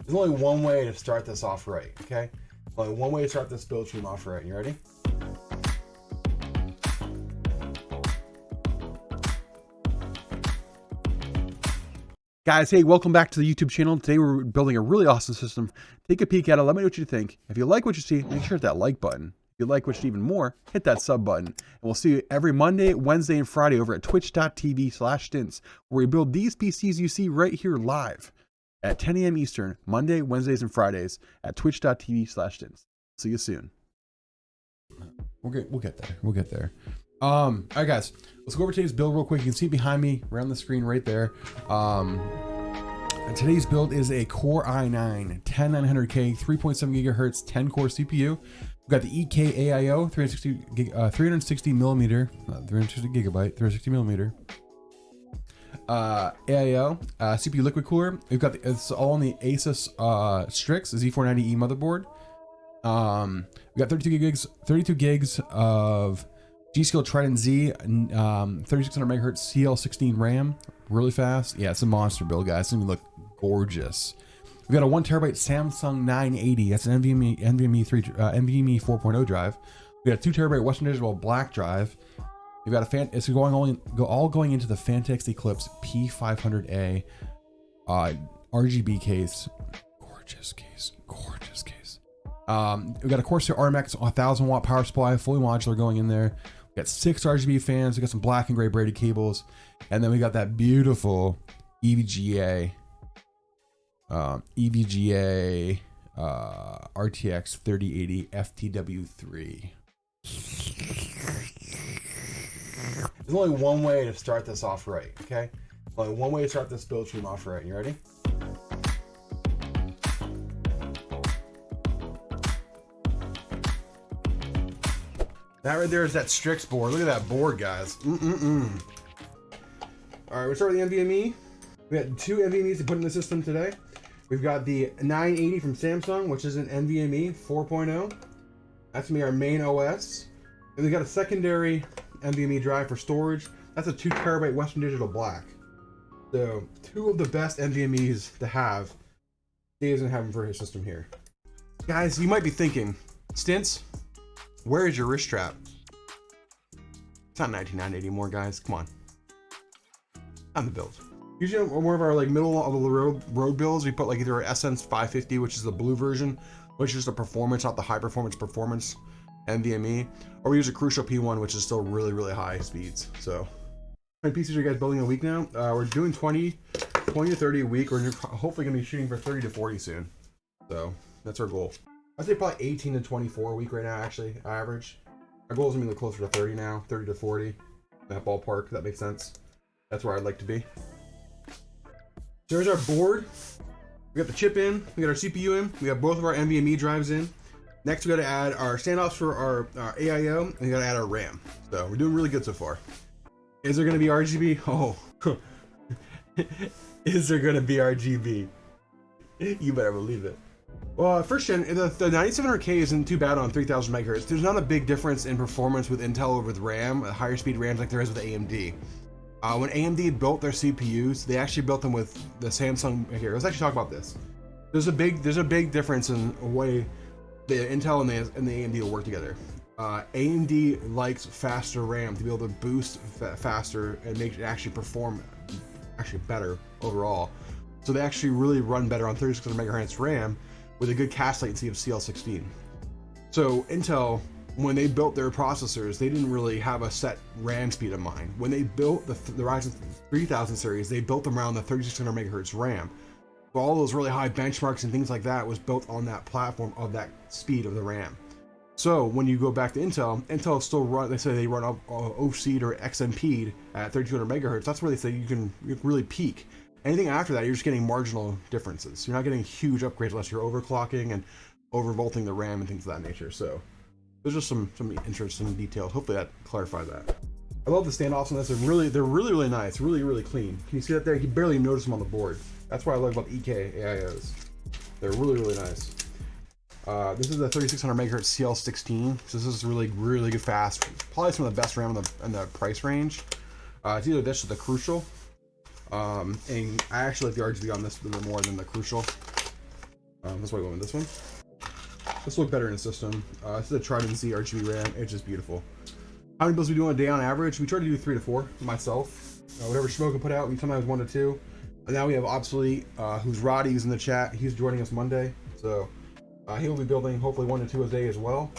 There's only one way to start this off right, okay? Only one way to start this build stream off right. You ready? Guys, hey, welcome back to the YouTube channel. Today we're building a really awesome system. Take a peek at it. Let me know what you think. If you like what you see, make sure to hit that like button. If you like what you see even more, hit that sub button. And we'll see you every Monday, Wednesday, and Friday over at twitch.tv/Stince, where we build these PCs you see right here live at 10 a.m. Eastern, Monday, Wednesdays, and Fridays at twitch.tv/Stince. See you soon. We'll get there. We'll get there. All right, guys, let's go over today's build real quick. You can see behind me around the screen right there. Today's build is a Core i9 10900K 3.7 gigahertz 10 core CPU. We've got the EK AIO 360 millimeter, 360 gigabyte, 360 millimeter AIO CPU liquid cooler. We've got it's all on the Asus Strix Z490E motherboard. We got 32 gigs of Gskill Trident Z, 3600 megahertz CL16 RAM, really fast. Yeah, it's a monster build, guys. It's gonna look gorgeous. We got a 1 terabyte Samsung 980. That's an NVMe 4.0 drive. We got a 2 terabyte Western Digital Black drive. We've got it's all going into the Phanteks Eclipse P500a RGB case. Gorgeous case. Gorgeous case. We got a Corsair RM 1000 watt power supply, fully modular, going in there. We got 6 RGB fans. We got some black and gray braided cables, and then we got that beautiful Evga RTX 3080 FTW3. There's only one way to start this off right, okay? Only one way to start this build stream off right. You ready? That right there is that Strix board. Look at that board, guys. All right, we start with the NVMe. We got 2 NVMe's to put in the system today. We've got the 980 from Samsung, which is an NVMe 4.0. That's gonna be our main OS. And we got a secondary NVMe drive for storage. That's a 2 terabyte Western Digital Black. So 2 of the best NVMe's to have. Dave's gonna have them for his system here. Guys, you might be thinking, Stince, where is your wrist strap? It's not 1990 anymore, guys. Come on. On the build. Usually on more of our like middle of the road builds, we put like either our Essence 550, which is the blue version, which is the performance, not the high performance NVMe, or we use a Crucial P1, which is still really high speeds. So, how many PCs are you guys building a week now? We're doing 20 to 30 a week. We're hopefully gonna be shooting for 30 to 40 soon. So that's our goal. I'd say probably 18 to 24 a week right now, actually, average. Our goal is gonna be closer to 30 now, 30 to 40, that ballpark, if that makes sense. That's where I'd like to be. So here's our board. We got the chip in, we got our CPU in, we have both of our NVMe drives in. Next, we gotta add our standoffs for our AIO, and we gotta add our RAM. So we're doing really good so far. Is there gonna be RGB? Oh, is there gonna be RGB? You better believe it. Well, first gen, the 9700K isn't too bad on 3000 megahertz. There's not a big difference in performance with Intel over with RAM, higher speed RAMs like there is with AMD. When AMD built their CPUs, they actually built them with the Samsung. Here, let's actually talk about this. There's a big difference in the way the Intel and the AMD will work together. AMD likes faster RAM to be able to boost faster and make it actually perform better overall. So they actually really run better on 3600 megahertz RAM with a good cache latency of CL16. So Intel, when they built their processors, they didn't really have a set RAM speed in mind. When they built the Ryzen 3000 series, they built them around the 3600 megahertz RAM. So all those really high benchmarks and things like that was built on that platform of that speed of the RAM. So when you go back to Intel still run, they say they run OC'd or XMP'd at 3200 megahertz. That's where they say you can really peak. Anything after that, you're just getting marginal differences. You're not getting huge upgrades unless you're overclocking and overvolting the RAM and things of that nature. So there's just some interesting details. Hopefully that clarifies that. I love the standoffs on this. They're really nice, really clean. Can you see that there? You can barely notice them on the board. That's what I love about the EK AIOs. They're really nice. This is the 3600 megahertz CL16. So this is really good fast. Probably some of the best RAM in the price range. It's either this or the Crucial. And I actually like the RGB on this a little bit more than the Crucial. That's why I went with this one. This will look better in the system. This is a Trident Z RGB RAM. It's just beautiful. How many builds we do on a day on average? We try to do 3 to 4 myself. Whatever Schmo can put out, we sometimes 1 to 2. And now we have Obsolete, who's Roddy, who's in the chat. He's joining us Monday. So he will be building hopefully 1 to 2 a day as well.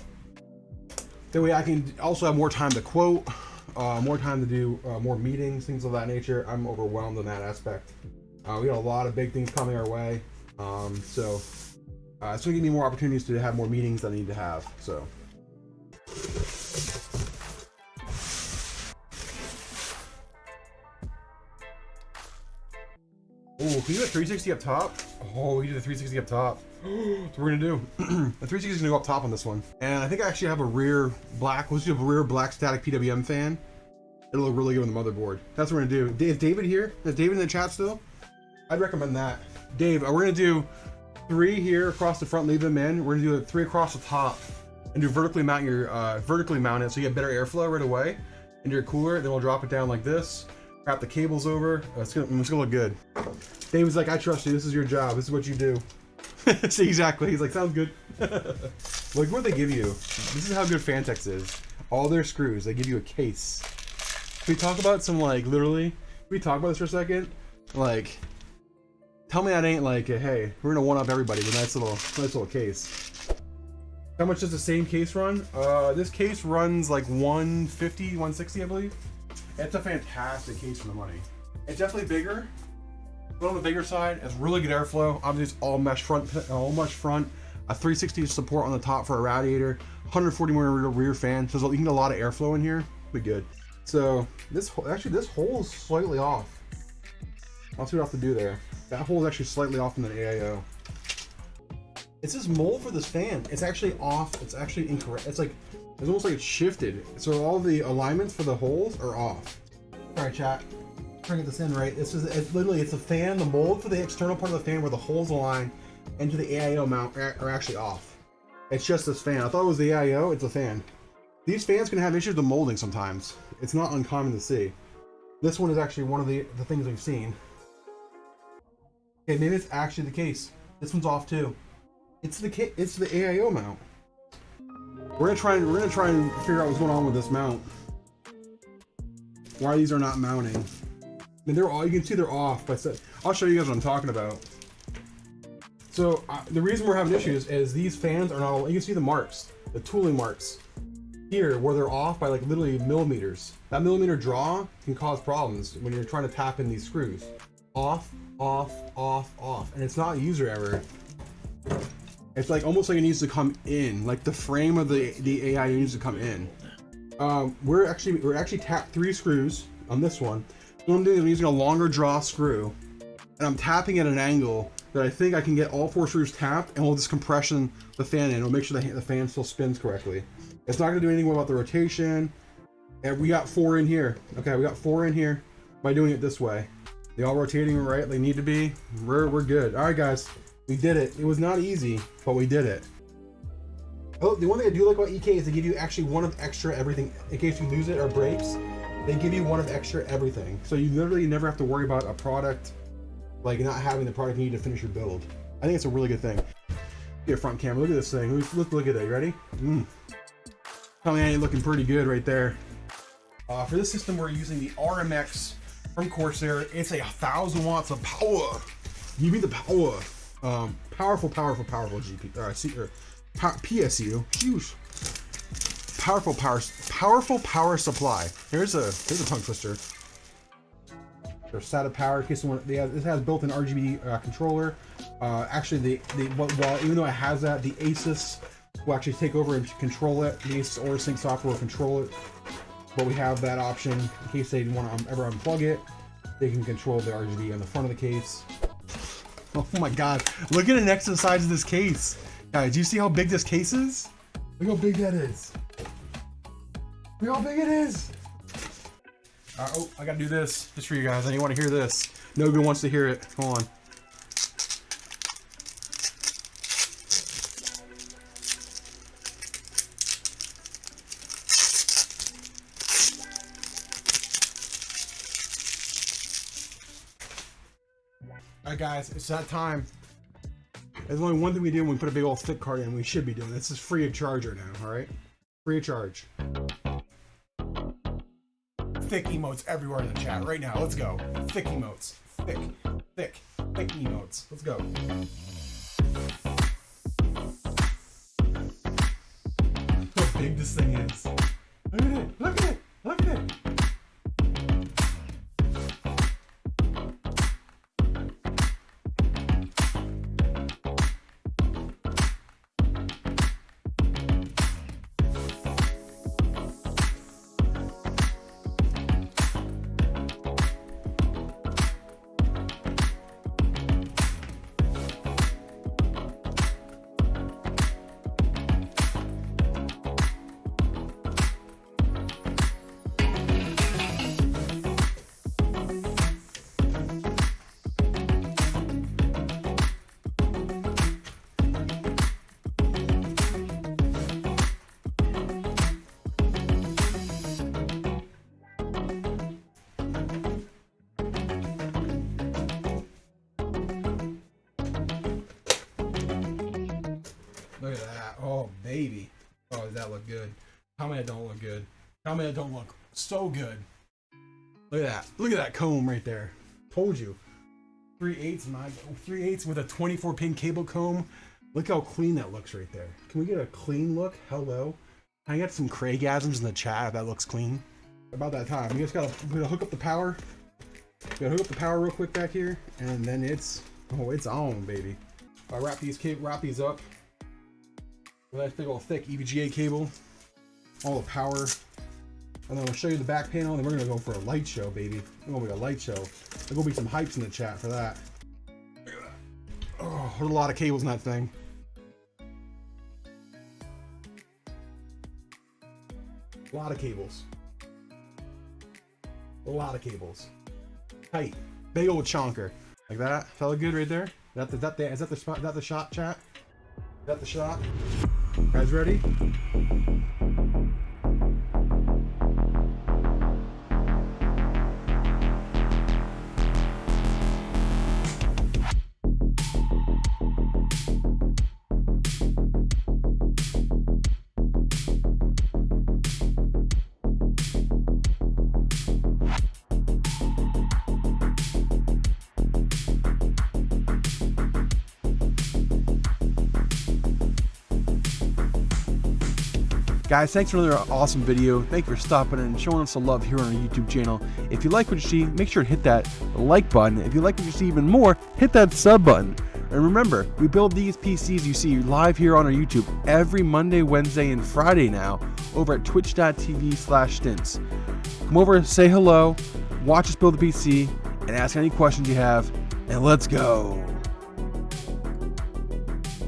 That way I can also have more time to quote, more time to do more meetings, things of that nature. I'm overwhelmed in that aspect. We got a lot of big things coming our way. So it's gonna give me more opportunities to have more meetings that I need to have. So. Oh, can you do a 360 up top? Oh, we can do the 360 up top. That's what we're gonna do. The 360 is gonna go up top on this one. And I think I actually have a rear black, let's do a rear black static PWM fan. It'll look really good on the motherboard. That's what we're gonna do. Is David here? Is David in the chat still? I'd recommend that. Dave, we're gonna do 3 here across the front, leave them in. We're gonna do 3 across the top and do vertically mount your, vertically mount it so you get better airflow right away into your cooler. Then we'll drop it down like this. Wrap the cables over. It's gonna look good. Dave was like, I trust you. This is your job. This is what you do. See, exactly. He's like, sounds good. Look what they give you. This is how good Phanteks is. All their screws, they give you a case. Can we talk about some, like, literally? Can we talk about this for a second? Like, tell me that ain't like, hey, we're gonna one up everybody with a nice little case. How much does the same case run? This case runs like 150, 160, I believe. It's a fantastic case for the money. It's definitely bigger, but on the bigger side, it's really good airflow. Obviously, it's all mesh front, a 360 support on the top for a radiator, 140 millimeter rear fan, so you can get a lot of airflow in here. Be good. So this hole is slightly off. I'll see what I have to do there. That hole is actually slightly off from the AIO. It's this mold for this fan. It's actually off. It's actually incorrect. It's almost like it's shifted. So all the alignments for the holes are off. All right, chat. Trying to get this in right. It's literally a fan. The mold for the external part of the fan where the holes align into the AIO mount are actually off. It's just this fan. I thought it was the AIO. It's a fan. These fans can have issues with molding sometimes. It's not uncommon to see. This one is actually one of the things we've seen. Okay, maybe it's actually the case. This one's off too. It's the AIO mount. We're gonna try and figure out what's going on with this mount. Why these are not mounting. I mean, they're all, you can see they're off, but I'll show you guys what I'm talking about. So the reason we're having issues is these fans are not, you can see the marks, the tooling marks here where they're off by like literally millimeters. That millimeter draw can cause problems when you're trying to tap in these screws. Off, off, off, off, and it's not user error. It's like almost like it needs to come in, like the frame of the AI needs to come in. We're actually tapped 3 screws on this one. What I'm doing is I'm using a longer draw screw, and I'm tapping at an angle that I think I can get all 4 screws tapped, and we'll just compression the fan in. It'll make sure the fan still spins correctly. It's not gonna do anything about the rotation. And we got 4 in here. Okay, we got 4 in here by doing it this way. They all rotating right, they need to be. We're good. All right, guys. We did it. It was not easy, but we did it. Oh, the one thing I do like about EK is they give you actually 1 of extra everything. In case you lose it or breaks, they give you 1 of extra everything. So you literally never have to worry about a product, like not having the product you need to finish your build. I think it's a really good thing. Your front camera, look at this thing. Look at that, you ready? Tell me I ain't looking pretty good right there. For this system, we're using the RMX from Corsair. It's 1,000 watts of power. Give me the power. Powerful GP, PSU. Huge. Powerful power supply. Here's a tongue twister. There's SATA power. In case someone, this has built-in RGB controller. Actually, even though it has that, the Asus will actually take over and control it. The Asus OrderSync software will control it. But we have that option in case they want to ever unplug it. They can control the RGB on the front of the case. Oh my god, look at it next to the sides of this case. Guys, do you see how big this case is? Look how big that is. Look how big it is. Oh, I gotta do this just for you guys. I didn't want to hear this. Nobody wants to hear it. Hold on. Alright guys, it's that time. There's only one thing we do when we put a big old thick card in. We should be doing this. Is free of charge right now. All right, free of charge. Thick emotes everywhere in the chat right now. Let's go. Thick emotes. Thick emotes. Let's go. Look how big this thing is. Look at it. Look at it. Look at it. Look at that. Oh, baby. Oh, does that look good? Tell me it don't look good. Tell me it don't look so good. Look at that. Look at that comb right there. Told you. 3/8 with a 24-pin cable comb. Look how clean that looks right there. Can we get a clean look? Hello? Can I get some Craigasms in the chat if that looks clean? About that time. We just gotta hook up the power. We gotta hook up the power real quick back here, and then it's on, baby. I'll wrap these up. With that big old thick EVGA cable, all the power, and then we'll show you the back panel, and then we're gonna go for a light show, baby. We're gonna be a light show. There's gonna be some hypes in the chat for that. Look at that. Oh, there's a lot of cables in that thing. A lot of cables. A lot of cables. Tight. Big old chonker. Like that. Felt good right there? Is that the spot? Is that the shot, chat? Is that the shot? Guys ready? Guys, thanks for another awesome video. Thank you for stopping in and showing us some love here on our YouTube channel. If you like what you see, make sure to hit that like button. If you like what you see even more, hit that sub button. And remember, we build these PCs you see live here on our YouTube every Monday, Wednesday, and Friday now over at twitch.tv/Stince. Come over, say hello, watch us build the PC, and ask any questions you have, and let's go.